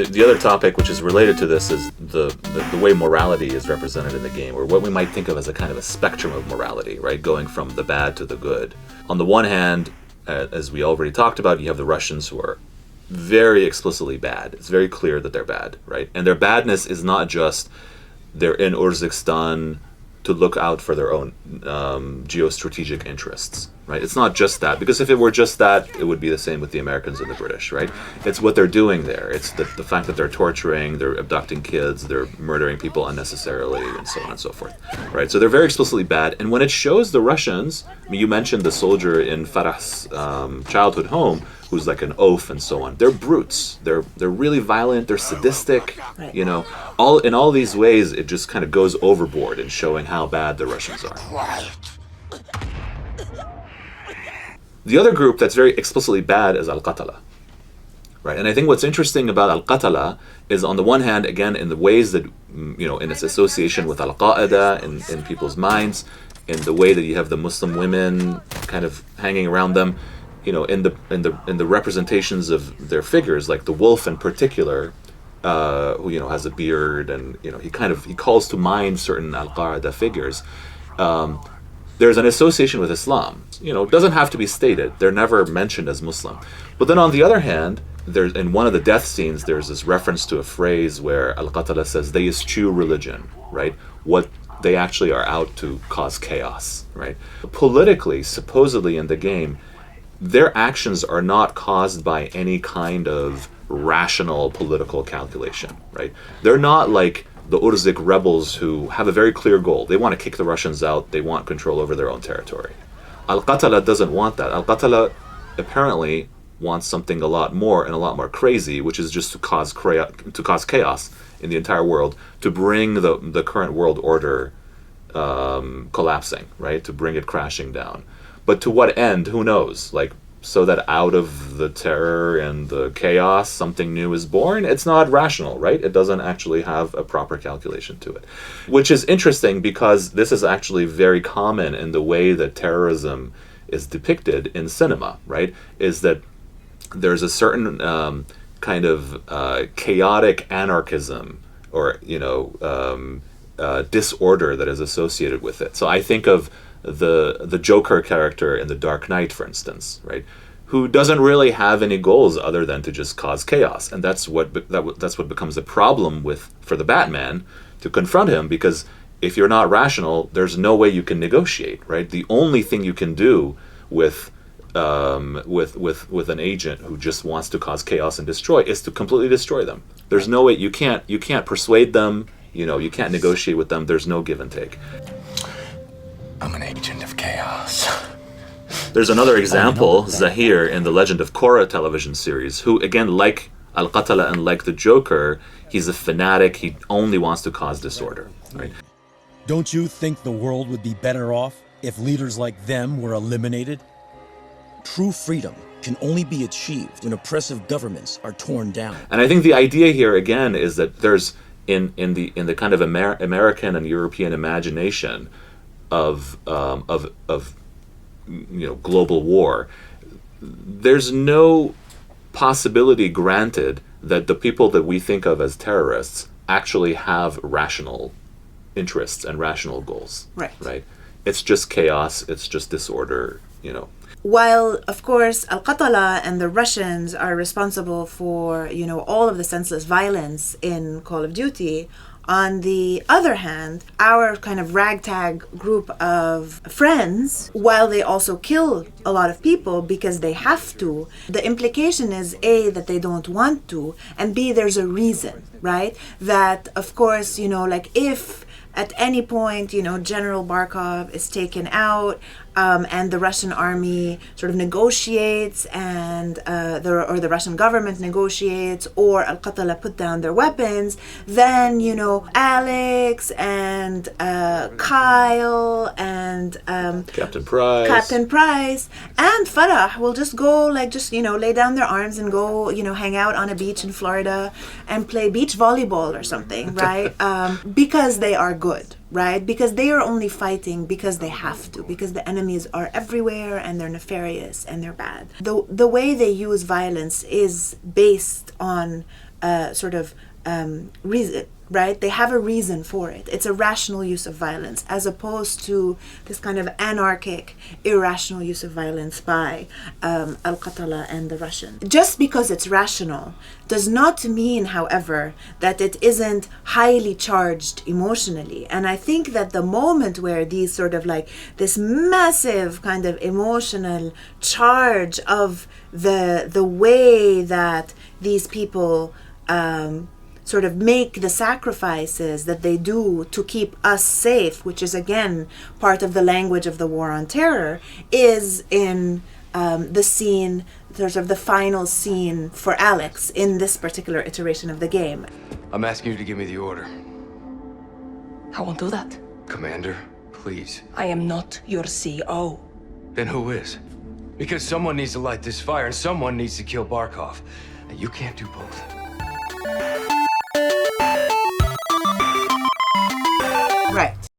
The other topic, which is related to this, is the way morality is represented in the game, or what we might think of as a kind of a spectrum of morality, right? Going from the bad to the good. On the one hand, as we already talked about, you have the Russians who are very explicitly bad. It's very clear that they're bad, right? And their badness is not just they're in Urzikstan to look out for their own geostrategic interests, right? It's not just that, because if it were just that, it would be the same with the Americans and the British, right? It's what they're doing there. It's the fact that they're torturing, they're abducting kids, they're murdering people unnecessarily, and so on and so forth, right? So they're very explicitly bad. And when it shows the Russians, I mean, you mentioned the soldier in Farah's childhood home, who's like an oaf and so on. They're brutes. They're really violent. They're sadistic. Right. You know, in all these ways, it just kind of goes overboard in showing how bad the Russians are. The other group that's very explicitly bad is Al-Qatala, right? And I think what's interesting about Al-Qatala is, on the one hand, again, in the ways that, you know, in its association with Al-Qaeda in people's minds, in the way that you have the Muslim women kind of hanging around them, you know, in the representations of their figures, like the wolf in particular, who, you know, has a beard, and, you know, he calls to mind certain Al-Qaeda figures. There's an association with Islam. You know, it doesn't have to be stated. They're never mentioned as Muslim. But then on the other hand, there's, in one of the death scenes, there's this reference to a phrase where Al-Qatala says they eschew religion, right? What they actually are out to cause chaos, right? Politically, supposedly in the game, their actions are not caused by any kind of rational political calculation, right? They're not like the Urzik rebels who have a very clear goal. They want to kick the Russians out. They want control over their own territory. Al-Qatala doesn't want that. Al-Qatala apparently wants something a lot more and a lot more crazy, which is just to cause chaos in the entire world, to bring the current world order collapsing, right? To bring it crashing down. But to what end? Who knows? Like, so that out of the terror and the chaos, something new is born? It's not rational, right? It doesn't actually have a proper calculation to it. Which is interesting, because this is actually very common in the way that terrorism is depicted in cinema, right? Is that there's a certain kind of chaotic anarchism, or, you know, disorder that is associated with it. So I think of the Joker character in The Dark Knight, for instance, right, who doesn't really have any goals other than to just cause chaos, and that's what becomes a problem for the Batman to confront him, because if you're not rational, there's no way you can negotiate, right? The only thing you can do with an agent who just wants to cause chaos and destroy is to completely destroy them. There's no way. You can't persuade them. You know, you can't negotiate with them. There's no give and take. I'm an agent of chaos. There's another example, Zahir, in the Legend of Korra television series, who, again, like Al-Qatala and like the Joker, he's a fanatic. He only wants to cause disorder, right? Don't you think the world would be better off if leaders like them were eliminated? True freedom can only be achieved when oppressive governments are torn down. And I think the idea here, again, is that there's in the kind of American and European imagination of you know, global war, there's no possibility granted that the people that we think of as terrorists actually have rational interests and rational goals. Right? It's just chaos, it's just disorder, you know. While, of course, Al-Qatala and the Russians are responsible for, you know, all of the senseless violence in Call of Duty, on the other hand, our kind of ragtag group of friends, while they also kill a lot of people because they have to, the implication is A, that they don't want to, and B, there's a reason, right? That, of course, you know, like if at any point, you know, General Barkov is taken out, and the Russian army sort of negotiates, and the Russian government negotiates, or Al-Qatala put down their weapons, then, you know, Alex and Kyle and Captain Price and Farah will just go, like, just, you know, lay down their arms and go, you know, hang out on a beach in Florida and play beach volleyball or something, right? Because they are good. Right? Because they are only fighting because they have to, because the enemies are everywhere and they're nefarious and they're bad. The way they use violence is based on reason, right? They have a reason for it. It's a rational use of violence, as opposed to this kind of anarchic, irrational use of violence by Al-Qatala and the Russian. Just because it's rational does not mean, however, that it isn't highly charged emotionally. And I think that the moment where these sort of like this massive kind of emotional charge of the way that these people sort of make the sacrifices that they do to keep us safe, which is again part of the language of the war on terror, is in the scene, sort of the final scene for Alex in this particular iteration of the game. I'm asking you to give me the order. I won't do that. Commander, please. I am not your CO. Then who is? Because someone needs to light this fire and someone needs to kill Barkov. And you can't do both.